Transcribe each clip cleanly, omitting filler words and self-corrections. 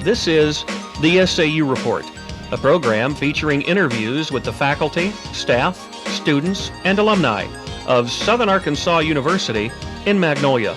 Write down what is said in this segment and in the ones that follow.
This is the SAU Report, a program featuring interviews with the faculty, staff, students, and alumni of Southern Arkansas University in Magnolia.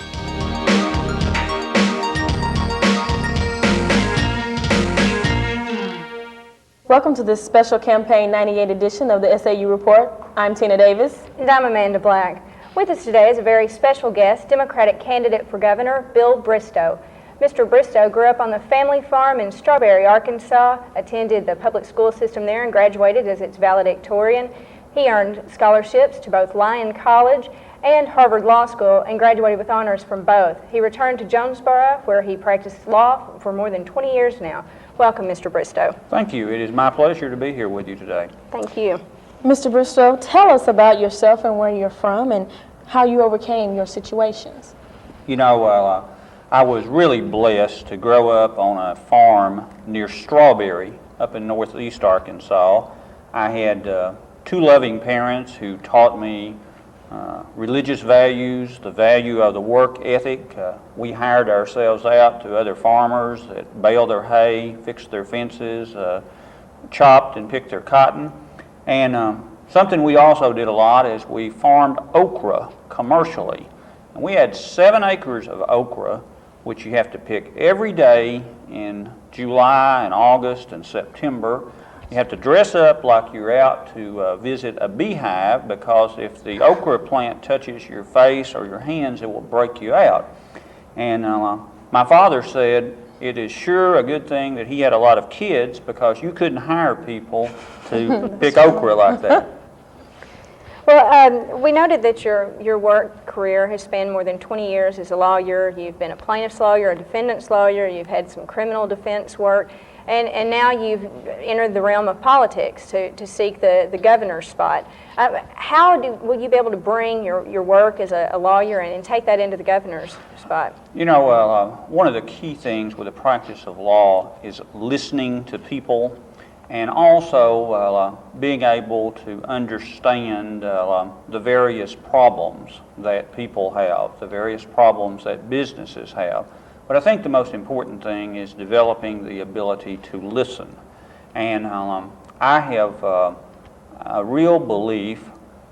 Welcome to this special Campaign 98 edition of the SAU Report. I'm Tina Davis. And I'm Amanda Black. With us today is a very special guest, Democratic candidate for governor, Bill Bristow. Mr. Bristow grew up on the family farm in Strawberry, Arkansas, attended the public school system there and graduated as its valedictorian. He earned scholarships to both Lyon College and Harvard Law School and graduated with honors from both. He returned to Jonesboro, where he practiced law for more than 20 years now. Welcome, Mr. Bristow. Thank you. It is my pleasure to be here with you today. Thank you. Mr. Bristow, tell us about yourself and where you're from and how you overcame your situations. You know, I was really blessed to grow up on a farm near Strawberry up in northeast Arkansas. I had two loving parents who taught me religious values, the value of the work ethic. We hired ourselves out to other farmers that baled their hay, fixed their fences, chopped and picked their cotton. And something we also did a lot is we farmed okra commercially. And we had 7 acres of okra, which you have to pick every day in July and August and September. You have to dress up like you're out to visit a beehive, because if the okra plant touches your face or your hands, it will break you out. And my father said it is sure a good thing that he had a lot of kids, because you couldn't hire people to pick okra like that. Well, we noted that your work career has spanned more than 20 years as a lawyer. You've been a plaintiff's lawyer, a defendant's lawyer, you've had some criminal defense work, and now you've entered the realm of politics to seek the governor's spot. Will you be able to bring your work as a lawyer and take that into the governor's spot? You know, one of the key things with the practice of law is listening to people, and also being able to understand the various problems that people have, the various problems that businesses have. But I think the most important thing is developing the ability to listen. And I have a real belief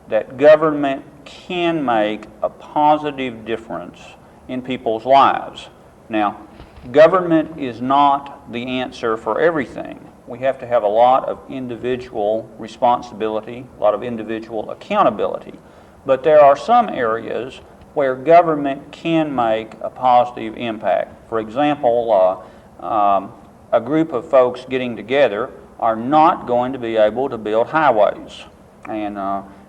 that government can make a positive difference in people's lives. Now, government is not the answer for everything. We have to have a lot of individual responsibility, a lot of individual accountability. But there are some areas where government can make a positive impact. For example, a group of folks getting together are not going to be able to build highways. And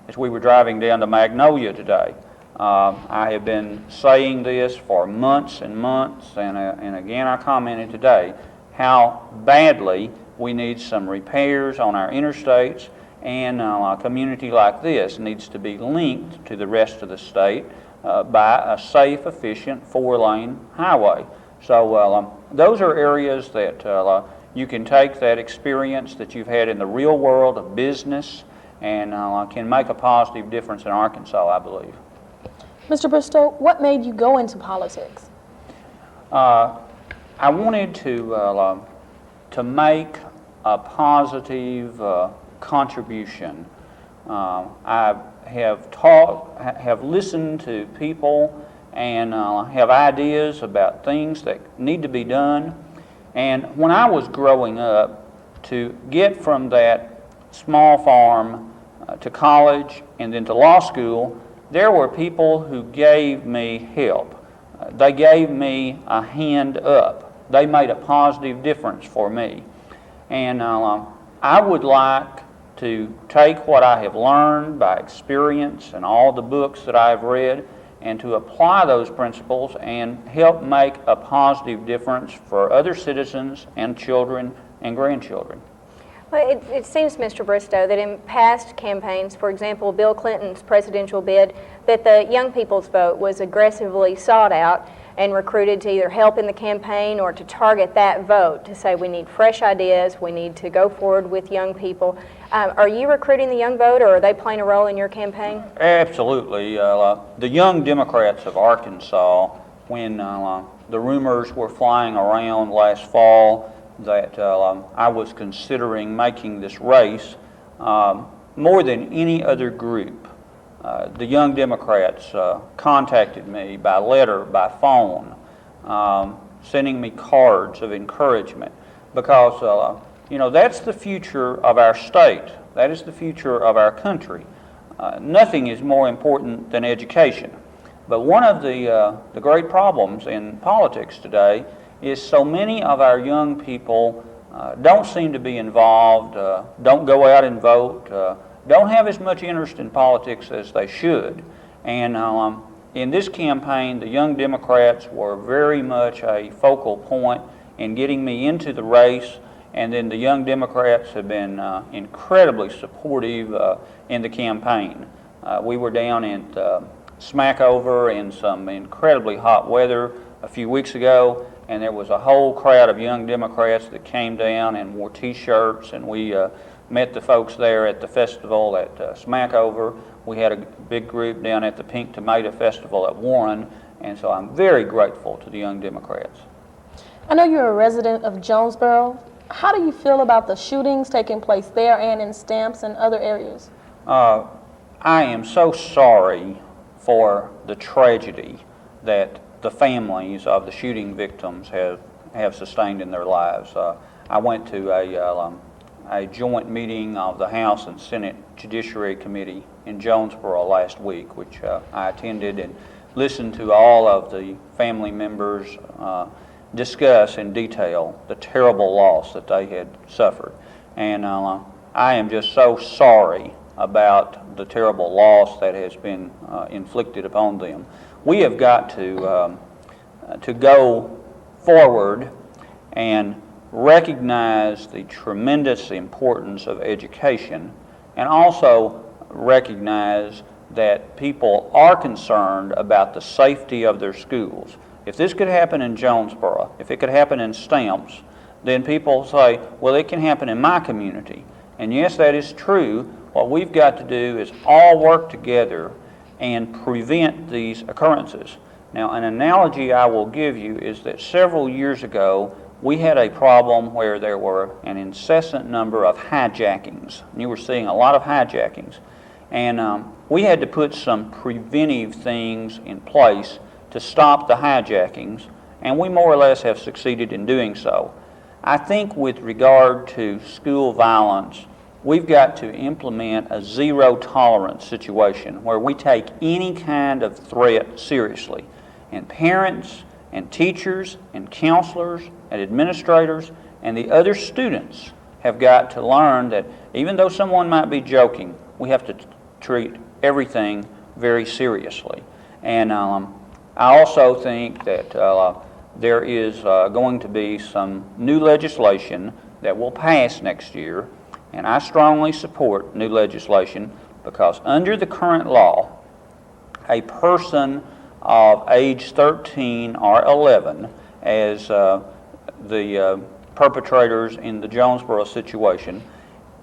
as we were driving down to Magnolia today, I have been saying this for months and months, and again I commented today how badly we need some repairs on our interstates, and a community like this needs to be linked to the rest of the state by a safe, efficient 4-lane highway. So those are areas that you can take that experience that you've had in the real world of business and can make a positive difference in Arkansas, I believe. Mr. Bristow, what made you go into politics? I wanted to make a positive contribution. I have listened to people and have ideas about things that need to be done. And when I was growing up, to get from that small farm to college and then to law school, there were people who gave me help. They gave me a hand up. They made a positive difference for me. And I would like to take what I have learned by experience and all the books that I have read and to apply those principles and help make a positive difference for other citizens and children and grandchildren. Well, it seems, Mr. Bristow, that in past campaigns, for example, Bill Clinton's presidential bid, that the young people's vote was aggressively sought out and recruited to either help in the campaign or to target that vote, to say we need fresh ideas, we need to go forward with young people. Are you recruiting the young vote, or are they playing a role in your campaign? Absolutely. The young Democrats of Arkansas, when the rumors were flying around last fall that I was considering making this race more than any other group. The Young Democrats contacted me by letter, by phone, sending me cards of encouragement because, you know, that's the future of our state. That is the future of our country. Nothing is more important than education. But one of the great problems in politics today is so many of our young people don't seem to be involved, don't go out and vote, don't have as much interest in politics as they should. And in this campaign, the Young Democrats were very much a focal point in getting me into the race, and then the Young Democrats have been incredibly supportive in the campaign. We were down at Smackover in some incredibly hot weather a few weeks ago, and there was a whole crowd of Young Democrats that came down and wore T-shirts, and we met the folks there at the festival at Smackover. We had a big group down at the Pink Tomato Festival at Warren, and so I'm very grateful to the Young Democrats. I know you're a resident of Jonesboro. How do you feel about the shootings taking place there and in Stamps and other areas? I am so sorry for the tragedy that the families of the shooting victims have sustained in their lives. I went to a joint meeting of the House and Senate Judiciary Committee in Jonesboro last week, which I attended and listened to all of the family members discuss in detail the terrible loss that they had suffered. And I am just so sorry about the terrible loss that has been inflicted upon them. We have got to go forward and recognize the tremendous importance of education, and also recognize that people are concerned about the safety of their schools. If this could happen in Jonesboro, if it could happen in Stamps, then people say, well, it can happen in my community. And yes, that is true. What we've got to do is all work together and prevent these occurrences. Now, an analogy I will give you is that several years ago, we had a problem where there were an incessant number of hijackings. You were seeing a lot of hijackings. And we had to put some preventive things in place to stop the hijackings, and we more or less have succeeded in doing so. I think with regard to school violence, we've got to implement a zero-tolerance situation where we take any kind of threat seriously. And parents and teachers and counselors and administrators and the other students have got to learn that even though someone might be joking, we have to treat everything very seriously. And I also think that there is going to be some new legislation that will pass next year, and I strongly support new legislation because under the current law, a person of age 13 or 11, as the perpetrators in the Jonesboro situation,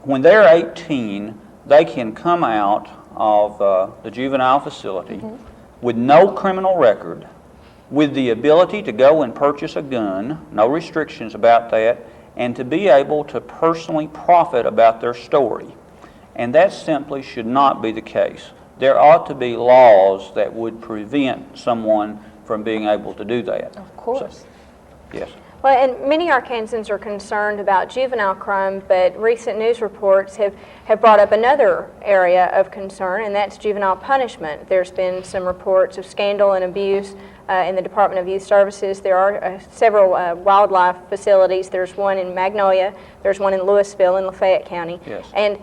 when they're 18, they can come out of the juvenile facility with no criminal record, with the ability to go and purchase a gun, no restrictions about that, and to be able to personally profit about their story. And that simply should not be the case. There ought to be laws that would prevent someone from being able to do that. Of course. So, yes. Well, and many Arkansans are concerned about juvenile crime, but recent news reports have brought up another area of concern, and that's juvenile punishment. There's been some reports of scandal and abuse in the Department of Youth Services. There are several wildlife facilities. There's one in Magnolia. There's one in Louisville in Lafayette County. Yes. And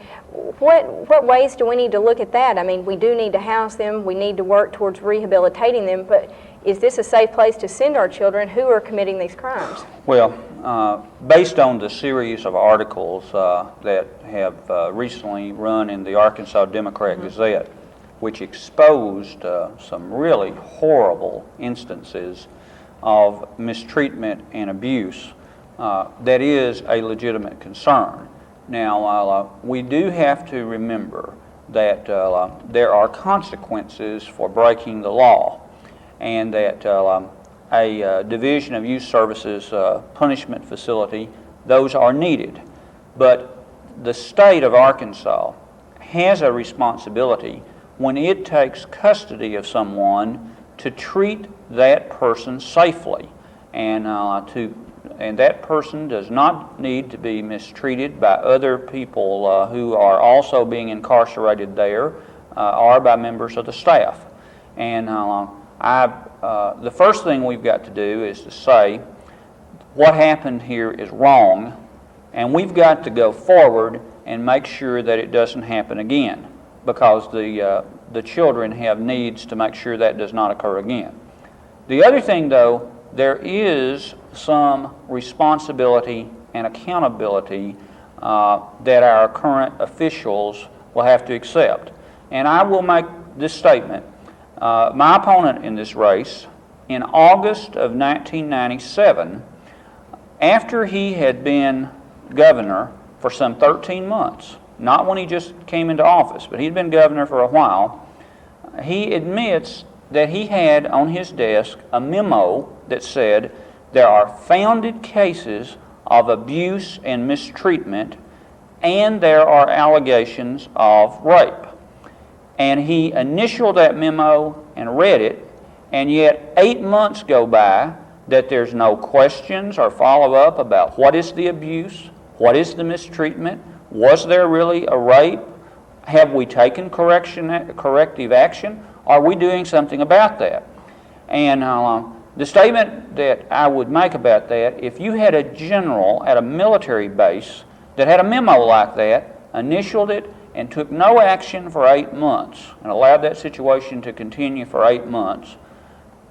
what ways do we need to look at that? I mean, we do need to house them. We need to work towards rehabilitating them, but is this a safe place to send our children who are committing these crimes? Well, based on the series of articles that have recently run in the Arkansas Democrat Gazette, which exposed some really horrible instances of mistreatment and abuse, that is a legitimate concern. Now, we do have to remember that there are consequences for breaking the law, and that a Division of Youth Services punishment facility those are needed. But the state of Arkansas has a responsibility when it takes custody of someone to treat that person safely, and that person does not need to be mistreated by other people who are also being incarcerated there or by members of the staff. And the first thing we've got to do is to say what happened here is wrong, and we've got to go forward and make sure that it doesn't happen again, because the children have needs to make sure that does not occur again. The other thing, though, there is some responsibility and accountability that our current officials will have to accept. And I will make this statement. My opponent in this race, in August of 1997, after he had been governor for some 13 months, not when he just came into office, but he'd been governor for a while, he admits that he had on his desk a memo that said there are founded cases of abuse and mistreatment, and there are allegations of rape. And he initialed that memo and read it, and yet 8 months go by that there's no questions or follow-up about what is the abuse, what is the mistreatment, was there really a rape, have we taken corrective action, are we doing something about that? And the statement that I would make about that, if you had a general at a military base that had a memo like that, initialed it, and took no action for 8 months, and allowed that situation to continue for 8 months,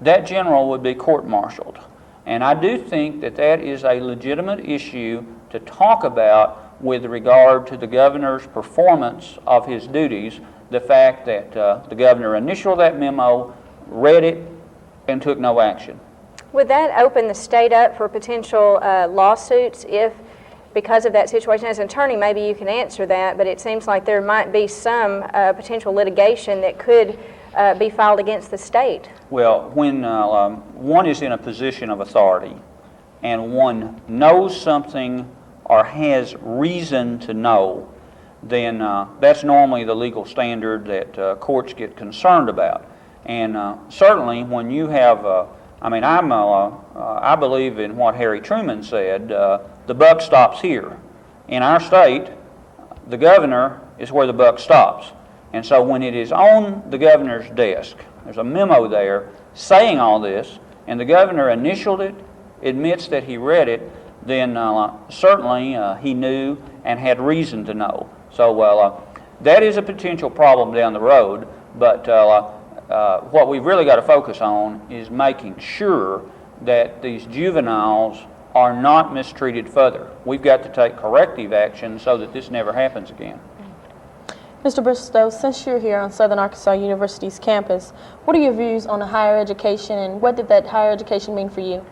that general would be court-martialed. And I do think that that is a legitimate issue to talk about with regard to the governor's performance of his duties, the fact that the governor initialed that memo, read it, and took no action. Would that open the state up for potential lawsuits if, because of that situation? As an attorney, maybe you can answer that, but it seems like there might be some potential litigation that could be filed against the state. Well, when one is in a position of authority and one knows something or has reason to know, then that's normally the legal standard that courts get concerned about. And certainly when you have, I believe in what Harry Truman said, the buck stops here. In our state, the governor is where the buck stops. And so when it is on the governor's desk, there's a memo there saying all this, and the governor initialed it, admits that he read it, then certainly he knew and had reason to know. So that is a potential problem down the road, but what we've really got to focus on is making sure that these juveniles are not mistreated further. We've got to take corrective action so that this never happens again. Mr. Bristow, since you're here on Southern Arkansas University's campus, what are your views on higher education, and what did that higher education mean for you?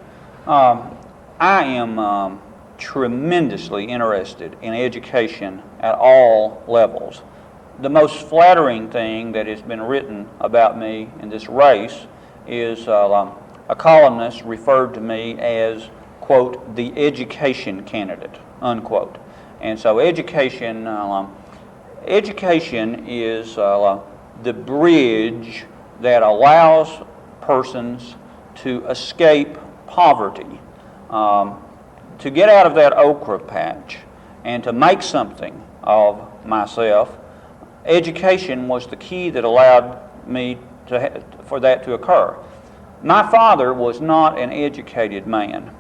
I am tremendously interested in education at all levels. The most flattering thing that has been written about me in this race is a columnist referred to me as, quote, the education candidate, unquote. And so education is the bridge that allows persons to escape poverty, to get out of that okra patch and to make something of myself. Education was the key that allowed me for that to occur. My father was not an educated man,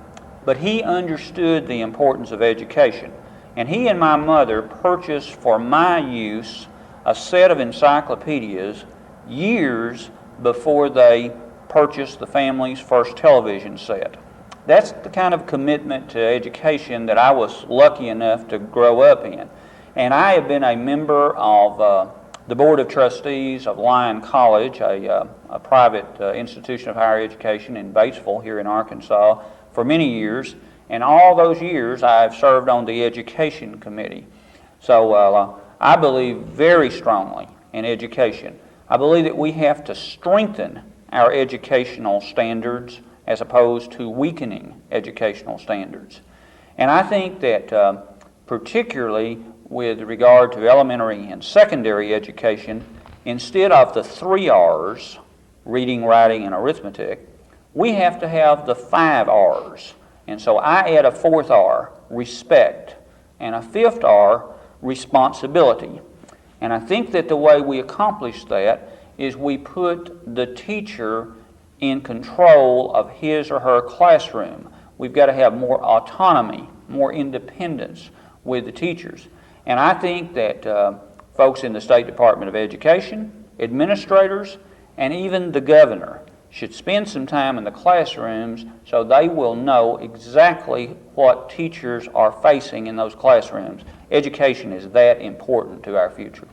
but he understood the importance of education. And he and my mother purchased for my use a set of encyclopedias years before they purchased the family's first television set. That's the kind of commitment to education that I was lucky enough to grow up in. And I have been a member of the Board of Trustees of Lyon College, a private institution of higher education in Batesville here in Arkansas, for many years. And all those years I've served on the Education Committee. So I believe very strongly in education. I believe that we have to strengthen our educational standards as opposed to weakening educational standards. And I think that particularly with regard to elementary and secondary education, instead of the 3 R's, reading, writing, and arithmetic, we have to have the 5 R's. And so I add a 4th R, respect, and a 5th R, responsibility. And I think that the way we accomplish that is we put the teacher in control of his or her classroom. We've got to have more autonomy, more independence with the teachers. And I think that folks in the State Department of Education, administrators, and even the governor should spend some time in the classrooms so they will know exactly what teachers are facing in those classrooms. Education is that important to our future.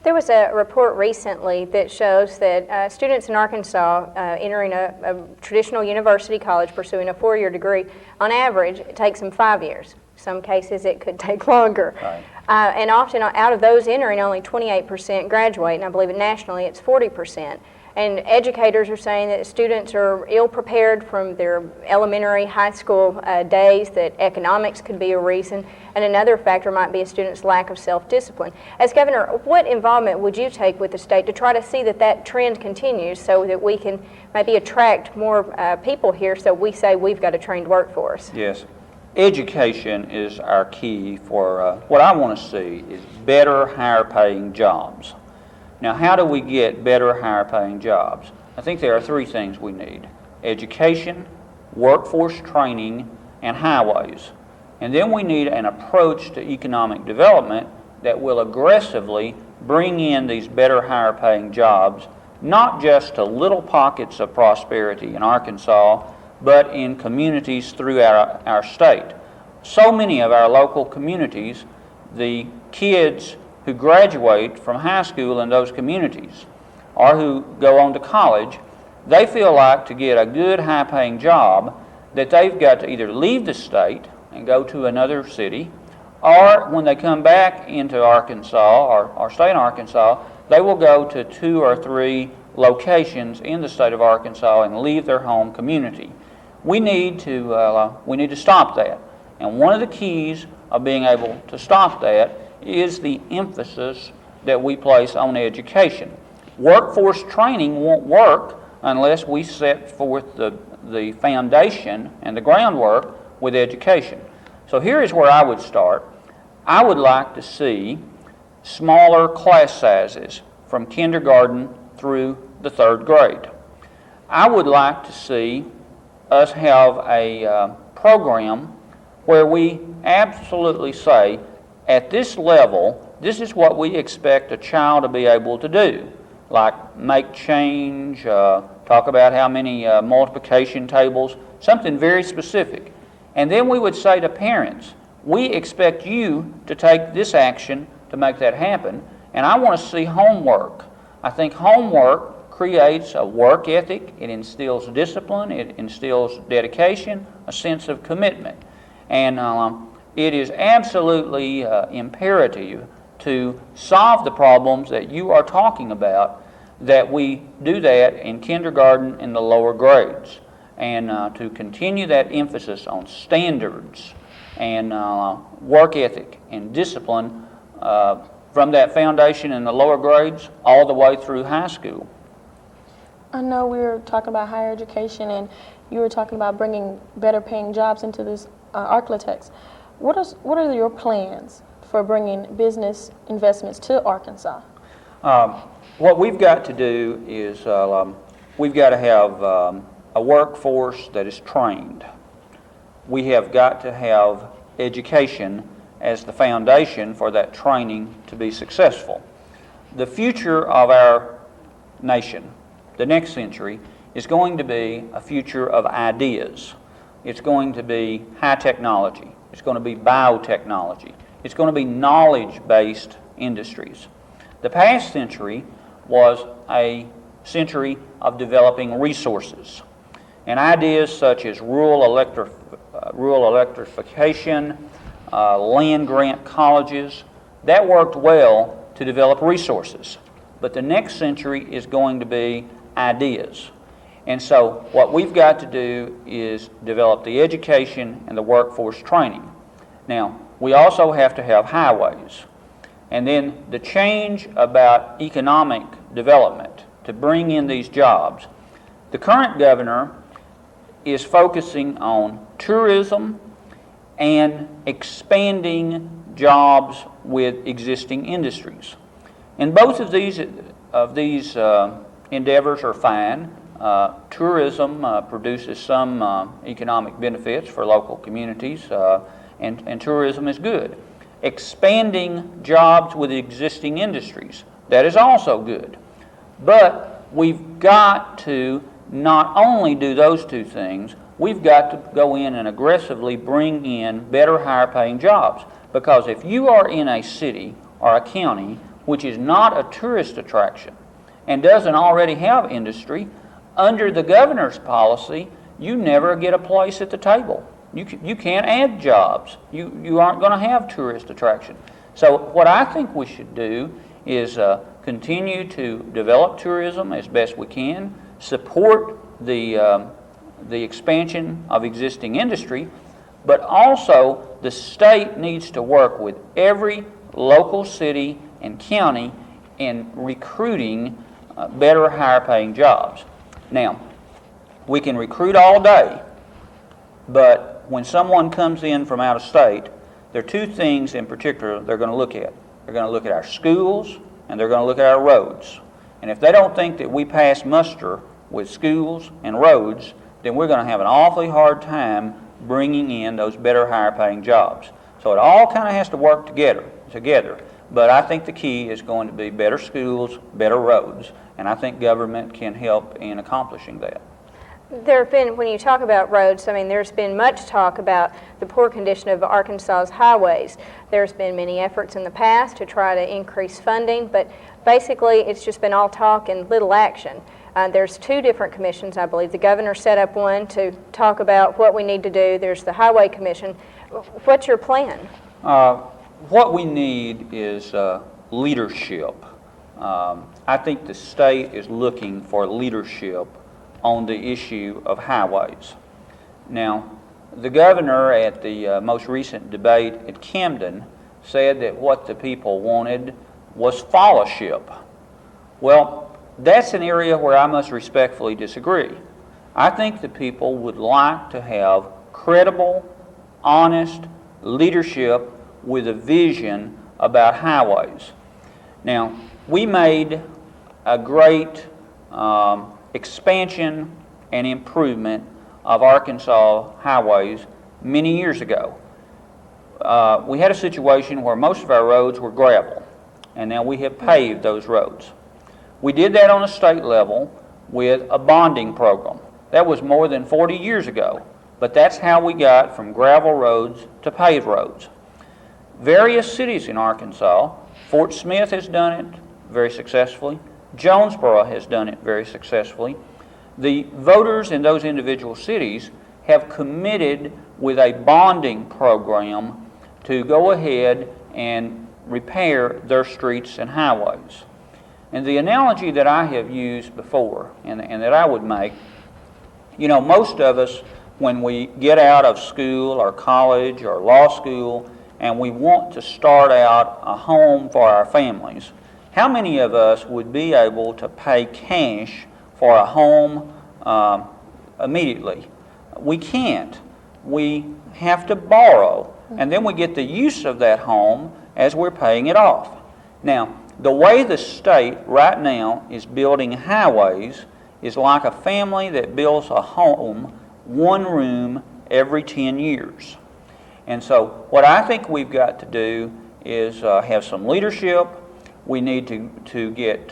There was a report recently that shows that students in Arkansas entering a traditional university college pursuing a 4-year degree, on average, it takes them 5 years. Some cases it could take longer. Right. And often out of those entering, only 28% graduate, and I believe nationally it's 40%. And educators are saying that students are ill-prepared from their elementary, high school days, that economics could be a reason, and another factor might be a student's lack of self-discipline. As governor, what involvement would you take with the state to try to see that that trend continues so that we can maybe attract more people here so we say we've got a trained workforce? Yes. Education is our key for what I want to see is better, higher-paying jobs. Now, how do we get better, higher-paying jobs? I think there are 3 things we need: education, workforce training, and highways. And then we need an approach to economic development that will aggressively bring in these better, higher-paying jobs, not just to little pockets of prosperity in Arkansas, but in communities throughout our state. So many of our local communities, the kids who graduate from high school in those communities or who go on to college, they feel like to get a good high-paying job that they've got to either leave the state and go to another city, or when they come back into Arkansas or stay in Arkansas, they will go to 2 or 3 locations in the state of Arkansas and leave their home community. We need to stop that. And one of the keys of being able to stop that is the emphasis that we place on education. Workforce training won't work unless we set forth the foundation and the groundwork with education. So here is where I would start. I would like to see smaller class sizes from kindergarten through the 3rd grade. I would like to see us have a program where we absolutely say, at this level, this is what we expect a child to be able to do, like make change, talk about how many multiplication tables, something very specific. And then we would say to parents, we expect you to take this action to make that happen, and I want to see homework. I think homework creates a work ethic, it instills discipline, it instills dedication, a sense of commitment. And it is absolutely imperative to solve the problems that you are talking about, that we do that in kindergarten and the lower grades, and to continue that emphasis on standards and work ethic and discipline from that foundation in the lower grades all the way through high school. I know we were talking about higher education, and you were talking about bringing better paying jobs into this Arklatex. What are your plans for bringing business investments to Arkansas? What we've got to do is we've got to have a workforce that is trained. We have got to have education as the foundation for that training to be successful. The future of our nation, the next century, is going to be a future of ideas. It's going to be high technology. It's going to be biotechnology. It's going to be knowledge-based industries. The past century was a century of developing resources. And ideas such as rural electrification, land grant colleges, that worked well to develop resources. But the next century is going to be ideas. And so what we've got to do is develop the education and the workforce training. Now, we also have to have highways. And then the change about economic development to bring in these jobs. The current governor is focusing on tourism and expanding jobs with existing industries. And both of these endeavors are fine. Tourism produces some economic benefits for local communities, and tourism is good. Expanding jobs with existing industries, that is also good. But we've got to not only do those two things, we've got to go in and aggressively bring in better, higher paying jobs. Because if you are in a city or a county which is not a tourist attraction and doesn't already have industry, under the governor's policy, you never get a place at the table. You can't add jobs. You aren't going to have tourist attraction. So what I think we should do is continue to develop tourism as best we can, support the expansion of existing industry, but also the state needs to work with every local city and county in recruiting better, higher paying jobs. Now, we can recruit all day, but when someone comes in from out of state, there are two things in particular they're going to look at. They're going to look at our schools and they're going to look at our roads. And if they don't think that we pass muster with schools and roads, then we're going to have an awfully hard time bringing in those better, higher paying jobs. So it all kind of has to work together. But I think the key is going to be better schools, better roads, and I think government can help in accomplishing that. There have been, when you talk about roads, I mean, there's been much talk about the poor condition of Arkansas's highways. There's been many efforts in the past to try to increase funding, but basically it's just been all talk and little action. There's two different commissions, I believe. The governor set up one to talk about what we need to do. There's the Highway Commission. What's your plan? What we need is leadership. I think the state is looking for leadership on the issue of highways. Now, the governor at the most recent debate at Camden said that what the people wanted was fellowship. Well, that's an area where I must respectfully disagree. I think the people would like to have credible, honest leadership with a vision about highways. Now, we made a great expansion and improvement of Arkansas highways many years ago. We had a situation where most of our roads were gravel, and now we have paved those roads. We did that on a state level with a bonding program. That was more than 40 years ago, but that's how we got from gravel roads to paved roads. Various cities in Arkansas, Fort Smith has done it very successfully, Jonesboro has done it very successfully. The voters in those individual cities have committed with a bonding program to go ahead and repair their streets and highways. And the analogy that I have used before and that I would make, you know, most of us, when we get out of school or college or law school and we want to start out a home for our families, how many of us would be able to pay cash for a home immediately? We can't. We have to borrow, and then we get the use of that home as we're paying it off. Now, the way the state right now is building highways is like a family that builds a home, one room every 10 years. And so what I think we've got to do is have some leadership. We need to get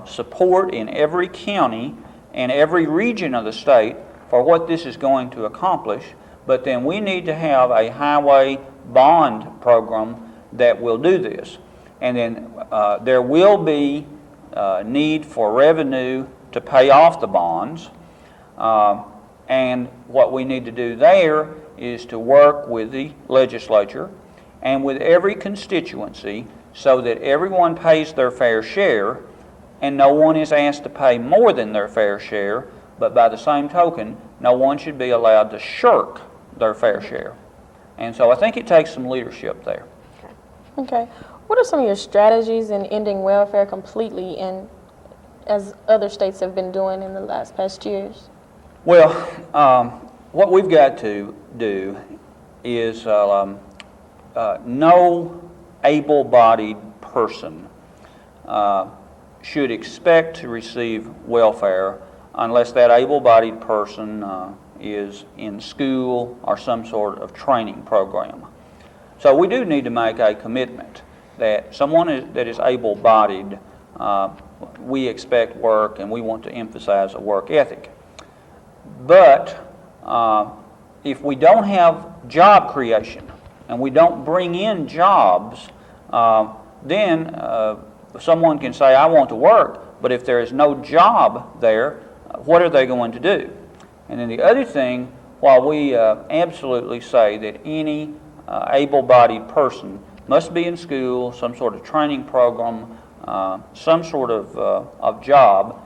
support in every county and every region of the state for what this is going to accomplish, but then we need to have a highway bond program that will do this. And then there will be need for revenue to pay off the bonds, and what we need to do there is to work with the legislature and with every constituency so that everyone pays their fair share and no one is asked to pay more than their fair share, but by the same token, no one should be allowed to shirk their fair share. And so I think it takes some leadership there. Okay. What are some of your strategies in ending welfare completely, and as other states have been doing in the past years? Well, what we've got to do is no able-bodied person should expect to receive welfare unless that able-bodied person is in school or some sort of training program. So we do need to make a commitment that someone that is able-bodied, we expect work and we want to emphasize a work ethic. But if we don't have job creation and we don't bring in jobs, then someone can say, I want to work, but if there is no job there, what are they going to do? And then the other thing, while we absolutely say that any able-bodied person must be in school, some sort of training program, some sort of job,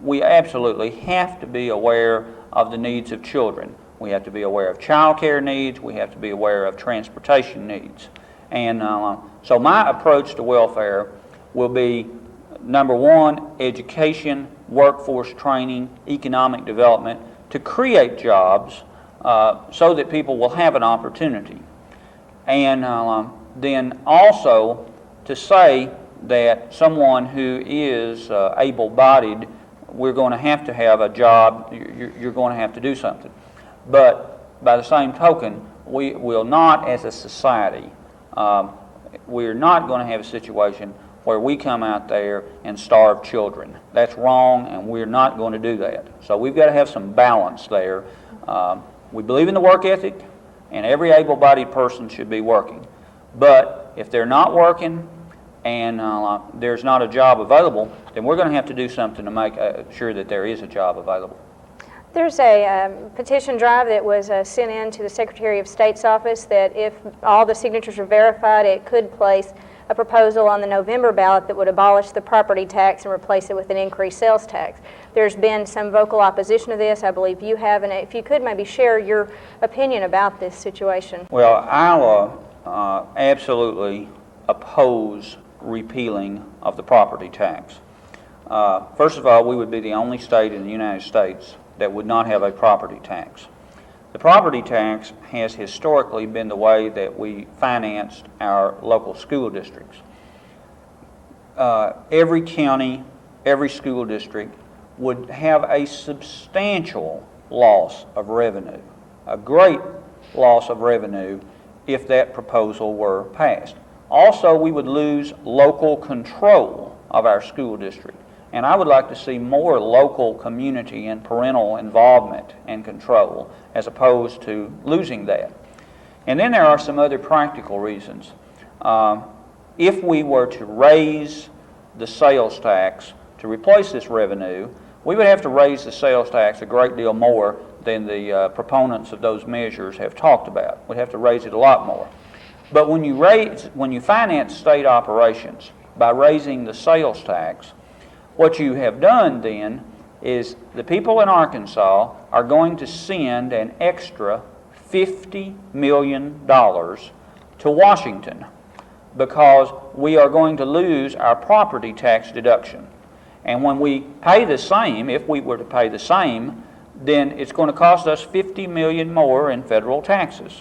we absolutely have to be aware of the needs of children. We have to be aware of child care needs. We have to be aware of transportation needs. And so my approach to welfare will be, number one, education, workforce training, economic development, to create jobs so that people will have an opportunity. And then also to say that someone who is able-bodied, we're going to have a job, you're going to have to do something. But by the same token, we will not, as a society, we're not going to have a situation where we come out there and starve children. That's wrong, and we're not going to do that. So we've got to have some balance there. We believe in the work ethic, and every able-bodied person should be working. But if they're not working and there's not a job available, then we're going to have to do something to make sure that there is a job available. There's a petition drive that was sent in to the Secretary of State's office that if all the signatures are verified, it could place a proposal on the November ballot that would abolish the property tax and replace it with an increased sales tax. There's been some vocal opposition to this. I believe you have, and if you could maybe share your opinion about this situation. Well, I'll absolutely oppose repealing of the property tax. First of all, we would be the only state in the United States that would not have a property tax. The property tax has historically been the way that we financed our local school districts. Every county, every school district would have a substantial loss of revenue, a great loss of revenue if that proposal were passed. Also, we would lose local control of our school district. And I would like to see more local community and parental involvement and control as opposed to losing that. And then there are some other practical reasons. If we were to raise the sales tax to replace this revenue, we would have to raise the sales tax a great deal more than the proponents of those measures have talked about. We'd have to raise it a lot more. But when you finance state operations by raising the sales tax, what you have done then is the people in Arkansas are going to send an extra $50 million to Washington because we are going to lose our property tax deduction. And when we pay the same, if we were to pay the same, then it's going to cost us $50 million more in federal taxes.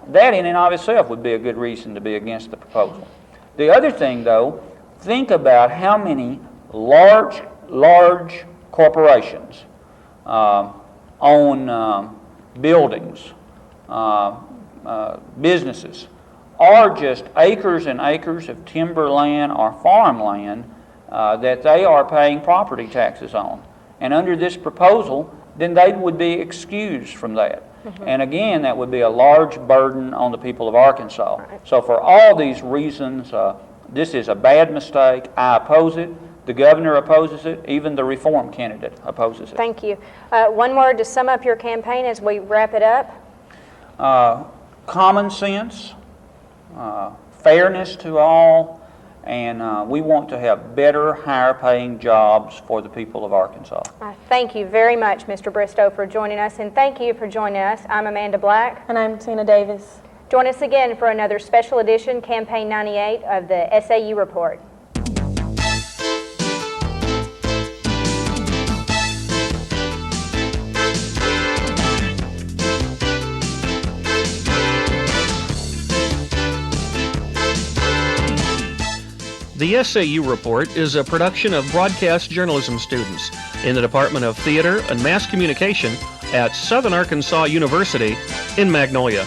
That in and of itself would be a good reason to be against the proposal. The other thing, though, think about how many large corporations own buildings, businesses, or just acres and acres of timberland or farmland that they are paying property taxes on. And under this proposal, then they would be excused from that. And again, that would be a large burden on the people of Arkansas. So for all these reasons, this is a bad mistake. I oppose it. The governor opposes it. Even the reform candidate opposes it. Thank you. One word to sum up your campaign as we wrap it up. Common sense, fairness to all, and we want to have better, higher-paying jobs for the people of Arkansas. Thank you very much, Mr. Bristow, for joining us, and thank you for joining us. I'm Amanda Black. And I'm Tina Davis. Join us again for another special edition, Campaign 98 of the SAU Report. The SAU Report is a production of broadcast journalism students in the Department of Theater and Mass Communication at Southern Arkansas University in Magnolia.